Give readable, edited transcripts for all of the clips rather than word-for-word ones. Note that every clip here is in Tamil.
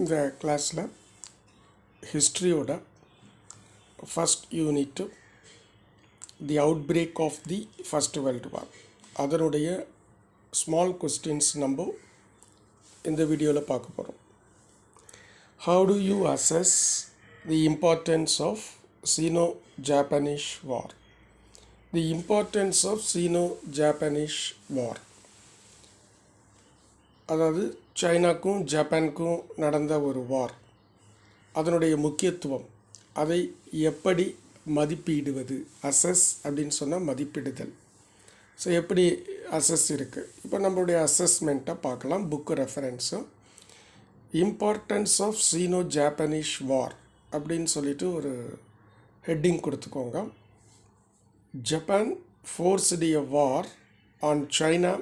இந்த கிளாஸில் ஹிஸ்ட்ரியோட first unit the outbreak of the first world war அதனுடைய ஸ்மால் கொஸ்டின்ஸ் நம்ம இந்த வீடியோவில் பார்க்க போகிறோம். How do you assess the importance of Sino Japanese war? The importance of Sino Japanese war, அதாவது சைனாக்கும் ஜப்பானுக்கும் நடந்த ஒரு வார், அதனுடைய முக்கியத்துவம், அதை எப்படி மதிப்பிடுவது? அசஸ் அப்படின்னு சொன்னால் மதிப்பிடுதல். ஸோ எப்படி அசஸ் இருக்குது? இப்போ நம்மளுடைய அசஸ்மெண்ட்டை பார்க்கலாம். Book reference importance of Sino Japanese war அப்படின்னு சொல்லிட்டு ஒரு ஹெட்டிங் கொடுத்துக்கோங்க. Japan forced a war on China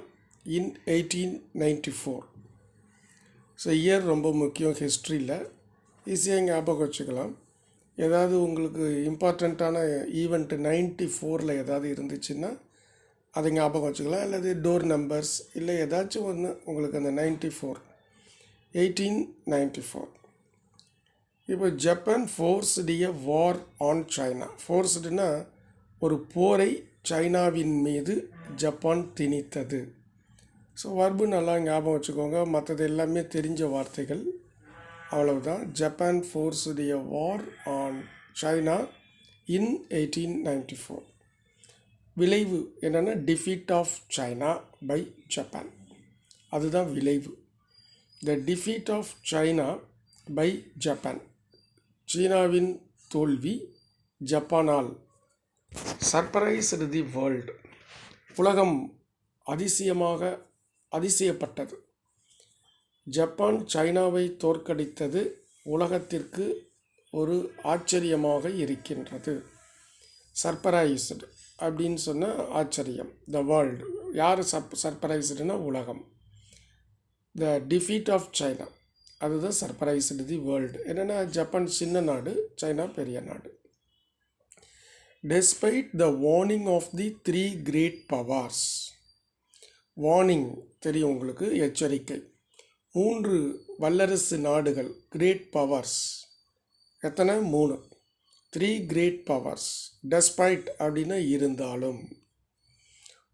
in 1894. So year ரொம்ப முக்கியம் ஹிஸ்ட்ரியில், ஈஸியாக ஞாபகம் வச்சுக்கலாம். ஏதாவது உங்களுக்கு இம்பார்ட்டண்ட்டான ஈவெண்ட்டு 94 ஏதாவது இருந்துச்சுன்னா அதை ஞாபகம் வச்சுக்கலாம், அல்லது டோர் நம்பர்ஸ் இல்லை ஏதாச்சும் ஒன்று உங்களுக்கு அந்த 1894. இப்போ Japan forced a war on China. ஃபோர்ஸ்டுனா ஒரு போரை சைனாவின் மீது ஜப்பான் திணித்தது. ஸோ வர்பு நல்லா ஞாபகம் வச்சுக்கோங்க, மற்றது எல்லாமே தெரிஞ்ச வார்த்தைகள், அவ்வளவுதான். Japan forced a war on China in 1894. விளைவு என்னென்னா defeat of China by Japan, அதுதான் விளைவு. The defeat of China by Japan, சீனாவின் தோல்வி ஜப்பானால். சர்ப்ரைஸ்டு தி வேர்ல்டு, உலகம் அதிசயப்பட்டது. ஜப்பான் சைனாவை தோற்கடித்தது உலகத்திற்கு ஒரு ஆச்சரியமாக இருக்கின்றது. சர்ப்ரைஸ்டு அப்படின்னு சொன்னால் ஆச்சரியம். த வேர்ல்டு, யார் சர்ப்ரைஸ்டுனா உலகம். த டிஃபீட் ஆஃப் சைனா, அதுதான் சர்ப்ரைஸ்டு தி வேர்ல்டு. என்னென்னா ஜப்பான் சின்ன நாடு, சைனா பெரிய நாடு. Despite the warning of the 3 great powers. Warning தெரியும் உங்களுக்கு, எச்சரிக்கை. 3 வல்லரசு நாடுகள், கிரேட் பவர்ஸ். எத்தனை? 3. 3 கிரேட் பவர்ஸ். டெஸ்பைட் அப்படின்னா இருந்தாலும்,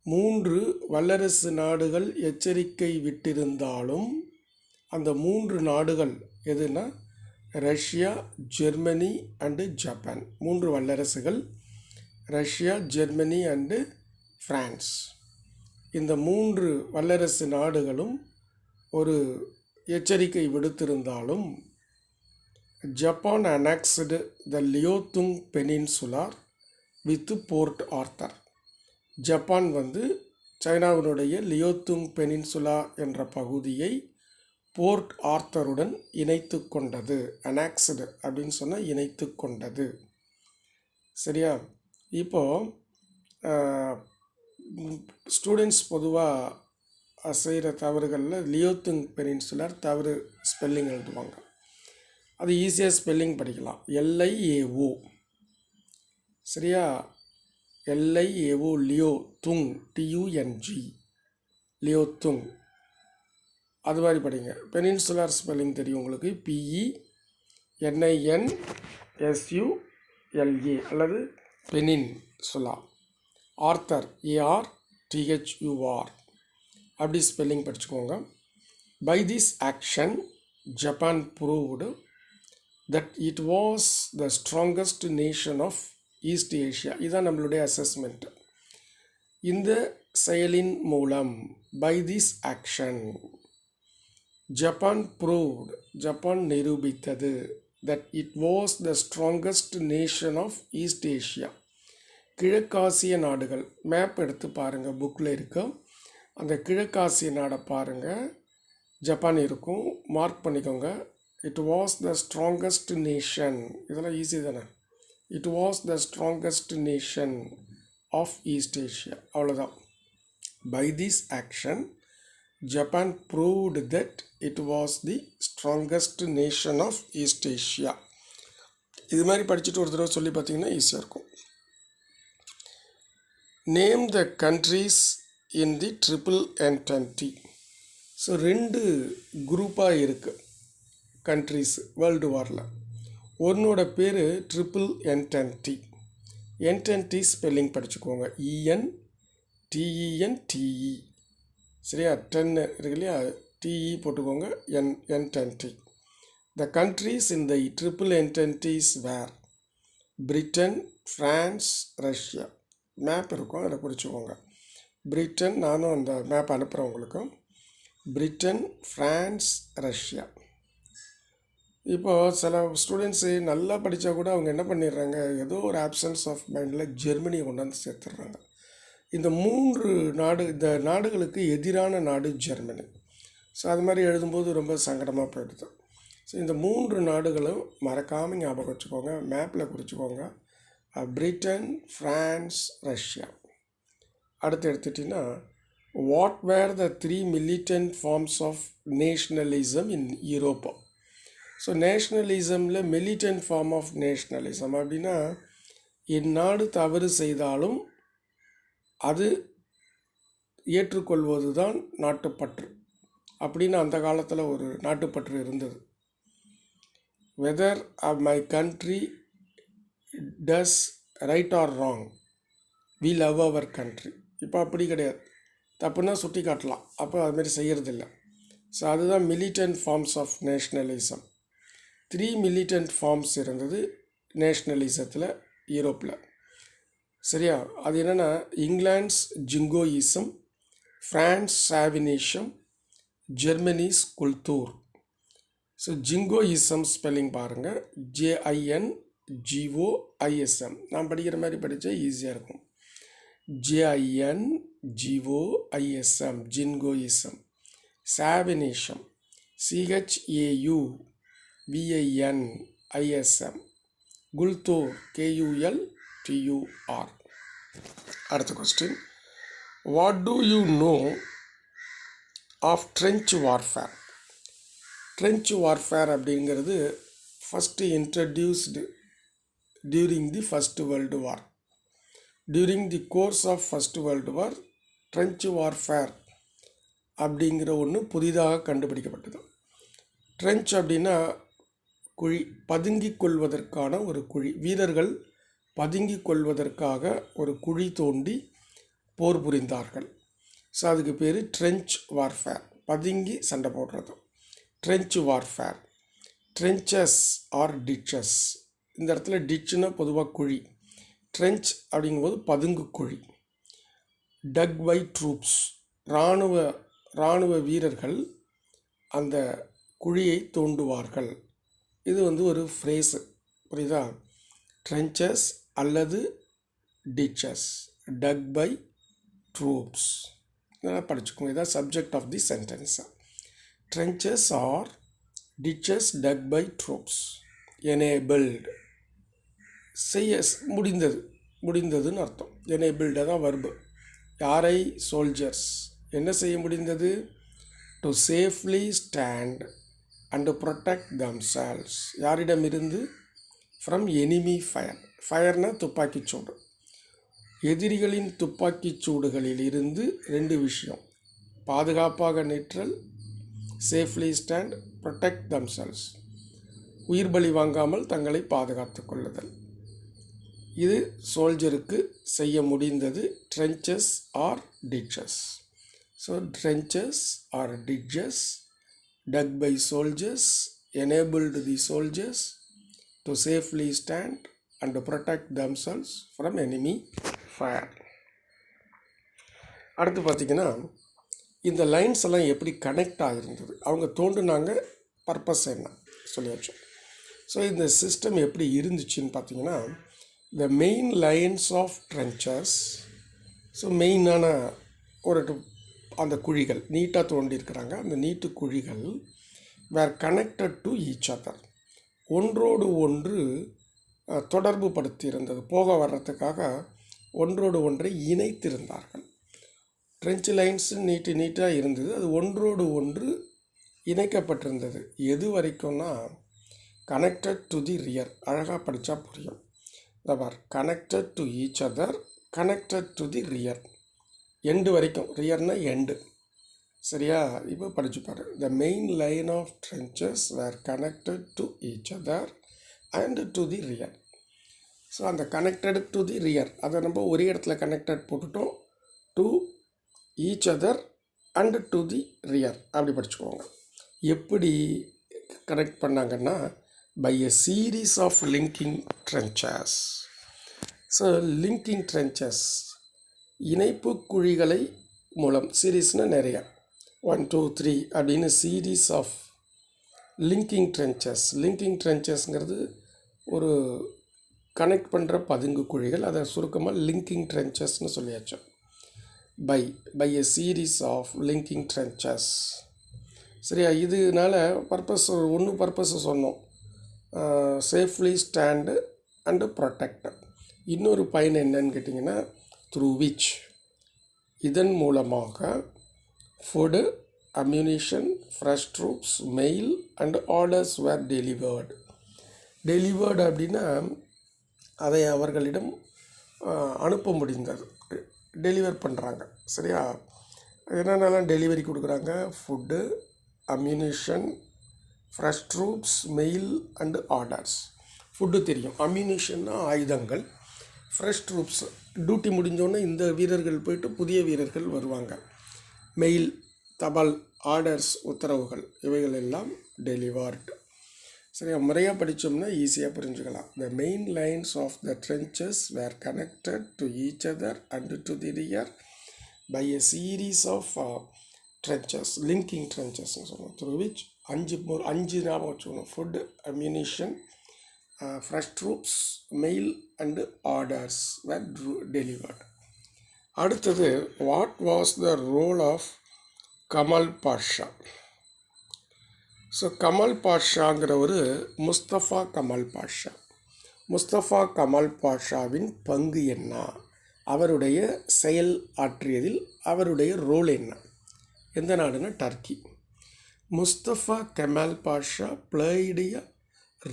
3 வல்லரசு நாடுகள் எச்சரிக்கை விட்டிருந்தாலும், அந்த 3 நாடுகள் எதுனா ரஷ்யா, ஜெர்மனி அண்டு ஜப்பான். 3 வல்லரசுகள், ரஷ்யா, ஜெர்மனி அண்டு பிரான்ஸ். இந்த 3 வல்லரசு நாடுகளும் ஒரு எச்சரிக்கை விடுத்திருந்தாலும், Japan annexed the Liaotung peninsula with Port Arthur. Japan சைனாவினுடைய லியோத்துங் பெனின்சுலா என்ற பகுதியை போர்ட் ஆர்த்தருடன் இணைத்து கொண்டது. அனெக்ஸ்டு அப்படின்னு சொன்னால் இணைத்து கொண்டது. சரியா? இப்போது ஸ்டூடெண்ட்ஸ் பொதுவாக செய்கிற தவறுகளில் லியோத்துங் பெனின்சுலர் தவறு ஸ்பெல்லிங் எழுதுவாங்க. அது ஈஸியாக ஸ்பெல்லிங் படிக்கலாம். LIAO, சரியா? LIAO, Liao Tung, TUNG, Liaotung, அது மாதிரி படிங்க. பெனின்சுலர் ஸ்பெல்லிங் தெரியும் உங்களுக்கு, PENINSULA அல்லது பெனின்சுலா. ஆர்த்தர், ARTHUR, அப்படி ஸ்பெல்லிங் படிச்சுக்கோங்க. By this action Japan proved that it was the strongest nation of East Asia. இதுதான் நம்மளுடைய அசஸ்மெண்ட். இந்த செயலின் மூலம், by this action Japan proved, Japan நிரூபித்தது, that it was the strongest nation of East Asia. கிழக்காசிய நாடுகள் மேப் எடுத்து பாருங்கள், புக்கில் இருக்க அந்த கிழக்காசிய நாடை பாருங்கள், ஜப்பான் இருக்கும், மார்க் பண்ணிக்கோங்க. It was the strongest nation, இதெல்லாம் ஈஸி தானே. It was the strongest nation of East Asia, அவ்வளோதான். By this action Japan proved that it was the strongest nation of East Asia. இது மாதிரி படிச்சுட்டு ஒரு தடவை சொல்லி பார்த்தீங்கன்னா ஈஸியாக இருக்கும். Name the countries in the triple entente. So 2 குரூப்பாக இருக்குது. கண்ட்ரிஸ் வேர்ல்டு வாரில். ஒன்னோட பேர் ட்ரிபிள் என்டென்டி. என்டென்டி ஸ்பெல்லிங் படிச்சுக்கோங்க, ENTENTE. சரியா, 10 இருக்கு இல்லையா, TE போட்டுக்கோங்க, என்டென்டி. The countries in the triple entities were Britain, France, Russia. Map இருக்கும், அதில் குறிச்சுக்கோங்க. பிரிட்டன், நானும் அந்த மேப் அனுப்புகிறேன் உங்களுக்கு. Britain, France, Russia. இப்போது சில ஸ்டூடெண்ட்ஸு நல்லா படித்தா கூட அவங்க என்ன பண்ணிடுறாங்க, ஏதோ ஒரு ஆப்சன்ஸ் ஆஃப் மைண்டில் ஜெர்மனியை கொண்டாந்து சேர்த்துடுறாங்க. இந்த நாடுகளுக்கு எதிரான நாடு ஜெர்மனி. ஸோ அது மாதிரி எழுதும்போது ரொம்ப சங்கடமாக போயிடுது. ஸோ இந்த 3 நாடுகளும் மறக்காமல் ஞாபகம் வச்சுக்கோங்க, மேப்பில் குறிச்சிக்கோங்க. Britain, France, Russia. அடுத்து எடுத்துட்டிங்கன்னா, what were the 3 militant forms of nationalism in யூரோப்பா. ஸோ நேஷ்னலிசமில் மிலிட்டன்ட் ஃபார்ம் ஆஃப் நேஷ்னலிசம் அப்படின்னா, என் நாடு தவறு செய்தாலும் அது ஏற்றுக்கொள்வது தான் நாட்டுப்பற்று அப்படின்னு அந்த காலத்தில் ஒரு நாட்டுப்பற்று இருந்தது. Whether my country does right or wrong, we love our country. இப்போ அப்படி கிடையாது, தப்புன்னா சுட்டி காட்டலாம், அப்போ அதுமாரி செய்கிறதில்ல. ஸோ அதுதான் militant forms of nationalism. 3 militant forms இருந்தது நேஷ்னலிசத்தில் யூரோப்பில். சரியா, அது என்னென்னா, England's jingoism, France chauvinism, Germany's kultur. So jingoism spelling பாருங்கள், JINGOISM. நான் படிக்கிற மாதிரி படித்தா ஈஸியாக இருக்கும். JINGOISM, jingoism. Chauvinism, CHAUVINISM. Kultur, KULTUR. அடுத்த question, what do you know of trench warfare. Trench warfare அப்படிங்கிறது first introduced during the first world war. During the course of first world war trench warfare அப்படிங்கிற ஒன்று புதிதாக கண்டுபிடிக்கப்பட்டது. ட்ரென்ச் அப்படின்னா குழி, பதுங்கிக் கொள்வதற்கான ஒரு குழி. வீரர்கள் பதுங்கிக் கொள்வதற்காக ஒரு குழி தோண்டி போர் புரிந்தார்கள். ஸோ அதுக்கு பேர் ட்ரென்ச் வார்ஃபேர், பதுங்கி சண்டை போடுறது. Trench warfare. Trenches are ditches. இந்த இடத்துல டிச்சுன்னா பொதுவாக குழி, ட்ரென்ச் அப்படிங்கும்போது பதுங்கு குழி. டக் பை ட்ரூப்ஸ், இராணுவ வீரர்கள் அந்த குழியை தோண்டுவார்கள். இது ஒரு ஃப்ரேஸு, புரியுதா? ட்ரென்ச்சஸ் அல்லது டிச்சஸ், டக் பை ட்ரூப்ஸ். இதெல்லாம் படிச்சுக்கோங்க, இதான் subject of the sentence. Trenches are ditches dug by troops. Enabled, செய்ய முடிந்ததுன்னு அர்த்தம். எனேபிள்டு தான் வர்பு. யாரை? சோல்ஜர்ஸ். என்ன செய்ய முடிந்தது? To safely stand and protect themselves. யாரிடமிருந்து? From enemy fire. ஃபயர்னா துப்பாக்கிச்சூடு. எதிரிகளின் துப்பாக்கிச் சூடுகளில் இருந்து 2 விஷயம், பாதுகாப்பாக நிற்றல், சேஃப்லி ஸ்டாண்ட், ப்ரொடெக்ட் தம்செல்ஸ், உயிர் பலி வாங்காமல் தங்களை பாதுகாத்து கொள்ளுதல். இது சோல்ஜருக்கு செய்ய முடிந்தது. Trenches are ditches. So trenches are ditches dug by soldiers enabled the soldiers to safely stand and protect themselves from enemy fire. அடுத்து பார்த்திங்கன்னா, இந்த லைன்ஸ் எல்லாம் எப்படி கனெக்ட் ஆகிருந்தது, அவங்க தோண்டுனாங்க, பர்பஸ் என்ன சொல்லியாச்சு. ஸோ இந்த சிஸ்டம் எப்படி இருந்துச்சுன்னு பார்த்தீங்கன்னா, the main lines of trenches, so மெயினான அந்த குழிகள் நீட்டாக தோண்டியிருக்கிறாங்க. அந்த நீட்டு குழிகள் வேர் கனெக்டட் டு ஈச் அதர், ஒன்றோடு ஒன்று தொடர்பு படுத்தியிருந்தது. போக வர்றதுக்காக ஒன்றோடு ஒன்றை இணைத்திருந்தார்கள். ட்ரென்ச் லைன்ஸ் நீட்டாக இருந்தது, அது ஒன்றோடு ஒன்று இணைக்கப்பட்டிருந்தது. எது வரைக்கும்னா கனெக்டட் டு தி ரியர். அழகாக படித்தா புரியும். தபார், connected to each other, connected to the rear, end வரைக்கும். ரியர்னா எண்டு. சரியா? இப்போ படிச்சு பாரு. The main line of trenches were connected to each other and to the rear. So அந்த கனெக்டட் டு தி ரியர் அதை நம்ம ஒரே இடத்துல கனெக்டட் போட்டுட்டோம். To each other and to the rear அப்படி படிச்சுக்கோங்க. எப்படி கனெக்ட் பண்ணாங்கன்னா by a series of linking trenches. So linking trenches இணைப்பு குழிகளை மூலம், சீரீஸ்னால் நிறையா 1 2 3 அப்படின்னு series of linking trenches. Linking ட்ரென்ச்சஸ்ங்கிறது ஒரு கனெக்ட் பண்ணுற பதுங்கு குழிகள், அதை சுருக்கமாக லிங்கிங் ட்ரென்ச்சஸ்னு சொல்லியாச்சு. By a series of linking trenches. சரியா? இதனால பர்பஸ் சொன்னோம். Safely stand and protect. இன்னொரு பயன் என்னன்னு கேட்டிங்கன்னா த்ரூ விச், இதன் மூலமாக food, ammunition, fresh troops, mail and orders were delivered அப்படின்னா அதை அவர்களிடம் அனுப்ப முடிந்தது. டெலிவர் பண்ணுறாங்க. சரியா? என்னென்னலாம் டெலிவரி கொடுக்குறாங்க? Food, ammunition, fresh troops, mail and orders. Food தெரியும். அம்யூனிஷன்னா ஆயுதங்கள். ஃப்ரெஷ் ட்ரூப்ஸ் டியூட்டி முடிஞ்சோடனே இந்த வீரர்கள் போயிட்டு புதிய வீரர்கள் வருவாங்க. மெயில், தபால், ஆர்டர்ஸ், உத்தரவுகள், இவைகள் எல்லாம் டெலிவர்டு. சரியா? முறையாக படித்தோம்னா ஈஸியாக புரிஞ்சுக்கலாம். The main lines of the trenches were connected to each other and to the rear by a series of trenches, linking ட்ரென்ச்சஸ்ன்னு சொல்லுவோம். த்ரூ விச் அஞ்சு ஞாபகம் வச்சுக்கணும். Food, ammunition, fresh troops, mail and orders were delivered. அடுத்தது, what was the role of Kemal Pasha? So Kemal பாஷாங்கிறவர் முஸ்தஃபா கமல் பாஷாவின் பங்கு என்ன? அவருடைய செயல் ஆற்றியதில் அவருடைய ரோல் என்ன? எந்த நாடுன்னா Turkey. Mustafa Kemal Pasha plate a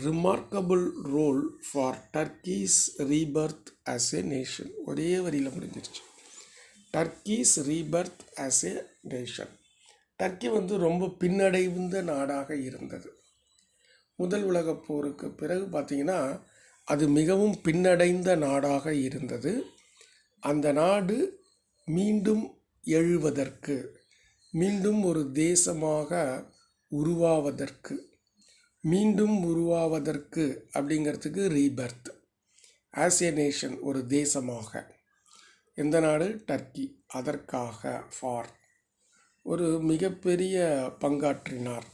remarkable role for Turkey's rebirth as a nation. ஒரே வரியில் முடிஞ்சிருச்சு. Turkey's rebirth as a nation. Turkey ரொம்ப பின்னடைந்த நாடாக இருந்தது. முதல் உலகப் போருக்கு பிறகு பார்த்திங்கன்னா அது மிகவும் பின்னடைந்த நாடாக இருந்தது. அந்த நாடு மீண்டும் எழுவதற்கு, மீண்டும் ஒரு தேசமாக உருவாவதற்கு அப்படிங்கிறதுக்கு ரீபர்த் ஆஸ் ஏ நேஷன், ஒரு தேசமாக. எந்த நாடு? டர்க்கி. அதற்காக ஒரு மிகப்பெரிய பங்காற்றினார்.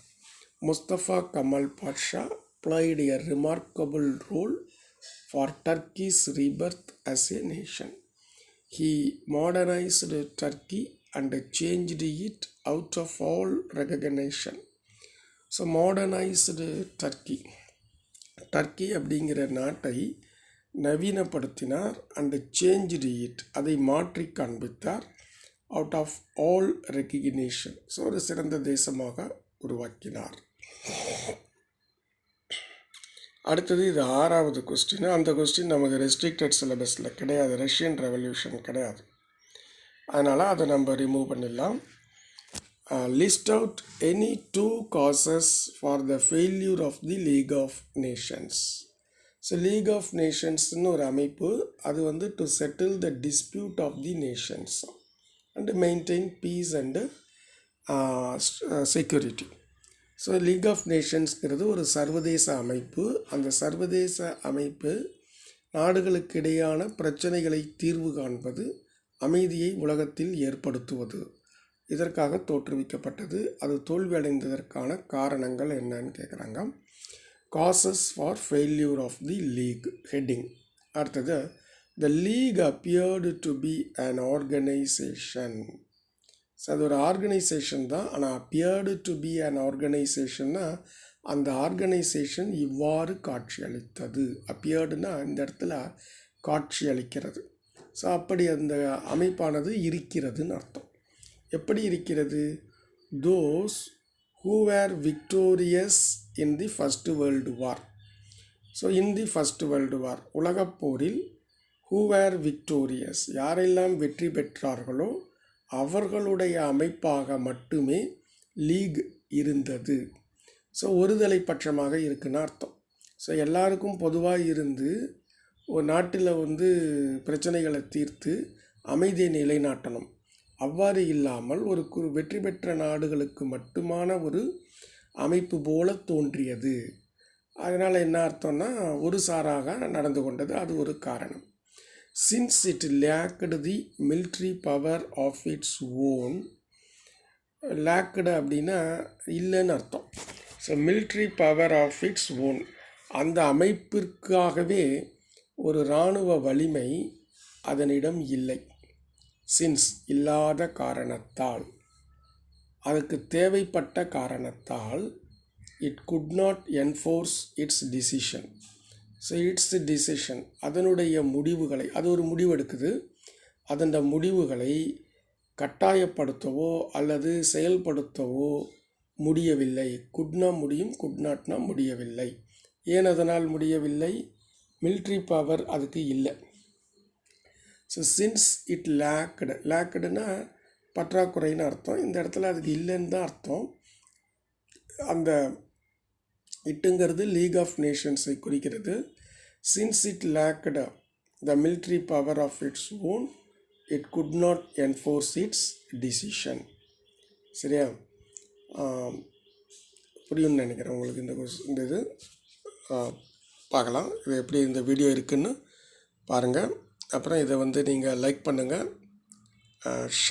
Mustafa Kemal Basha played a remarkable role for Turkey's rebirth as a nation. He modernized Turkey and changed it out of all recognition. So modernised Turkey அப்படிங்கிற நாட்டை நவீனப்படுத்தினார். அண்ட் சேஞ்ச்டு இட், அதை மாற்றி காண்பித்தார். Out of all recognition, so ஒரு சிறந்த தேசமாக உருவாக்கினார். அடுத்தது இது 6வது கொஸ்டின். அந்த கொஸ்டின் நமக்கு ரெஸ்ட்ரிக்டட் சிலபஸில் கிடையாது, ரஷ்யன் ரெவல்யூஷன் கிடையாது, அதனால் அதை நம்ம ரிமூவ் பண்ணிடலாம். List out any 2 causes for the failure of the League of Nations. So League of நேஷன்ஸ்னு ஒரு அமைப்பு, அது to settle the dispute of the nations and maintain peace and security. So League of நேஷன்ஸ்ங்கிறது ஒரு சர்வதேச அமைப்பு. அந்த சர்வதேச அமைப்பு நாடுகளுக்கு இடையான பிரச்சனைகளை தீர்வு காண்பது, அமைதியை உலகத்தில் ஏற்படுத்துவது, இதற்காக தோற்றுவிக்கப்பட்டது. அது தோல்வியடைந்ததற்கான காரணங்கள் என்னன்னு கேட்குறாங்க. Causes for failure of the League heading. அடுத்தது, the League appeared to be an organisation. So அது ஒரு ஆர்கனைசேஷன் தான், ஆனால் அப்பியர்டு டு பி அன் ஆர்கனைசேஷன்னா அந்த ஆர்கனைசேஷன் இவ்வாறு காட்சி அளித்தது. அப்பியர்டுனா இந்த இடத்துல காட்சி அளிக்கிறது. ஸோ அப்படி அந்த அமைப்பானது இருக்கிறதுன்னு அர்த்தம். எப்படி இருக்கிறது? Those who were victorious in the first world war. So in the first world war, உலகப்போரில் ஹூ வேர் விக்டோரியஸ், யாரெல்லாம் வெற்றி பெற்றார்களோ அவர்களுடைய அமைப்பாக மட்டுமே லீக் இருந்தது. ஸோ ஒருதலை பட்சமாக இருக்குன்னு அர்த்தம். ஸோ எல்லாருக்கும் பொதுவாக இருந்து ஒரு நாட்டில் பிரச்சனைகளை தீர்த்து அமைதியை நிலைநாட்டணும். அவ்வாறு இல்லாமல் ஒரு வெற்றி பெற்ற நாடுகளுக்கு மட்டுமான ஒரு அமைப்பு போல தோன்றியது. அதனால் என்ன அர்த்தம்னா ஒரு சாராக நடந்து கொண்டது, அது ஒரு காரணம். Since it lacked the military power of its own. Lacked அப்படின்னா இல்லைன்னு அர்த்தம். So military power of its own, அந்த அமைப்பிற்காகவே ஒரு இராணுவ வலிமை அதனிடம் இல்லை. சின்ஸ் இல்லாத காரணத்தால், அதுக்கு தேவைப்பட்ட காரணத்தால், it could not enforce its decision. So it's decision, அதனுடைய முடிவுகளை, அது ஒரு முடிவெடுக்குது, அதன் முடிவுகளை கட்டாயப்படுத்தவோ அல்லது செயல்படுத்தவோ முடியவில்லை. குட்னா முடியும், குட் நாட்னா முடியவில்லை. ஏன் அதனால் முடியவில்லை? மிலிட்ரி பவர் அதுக்கு இல்லை. ஸோ சின்ஸ் இட் லேக்டுனா பற்றாக்குறைன்னு அர்த்தம். இந்த இடத்துல அதுக்கு இல்லைன்னு தான் அர்த்தம். அந்த இட்டுங்கிறது லீக் ஆஃப் நேஷன்ஸை குறிக்கிறது. Since it lacked the military power of its own, it could not enforce its decision. சரியா? புரியும்னு நினைக்கிறேன் உங்களுக்கு. இந்த இது பார்க்கலாம். இது எப்படி இந்த வீடியோ இருக்குன்னு பாருங்கள். அப்புறம் இதை நீங்கள் லைக் பண்ணுங்கள், ஷேர்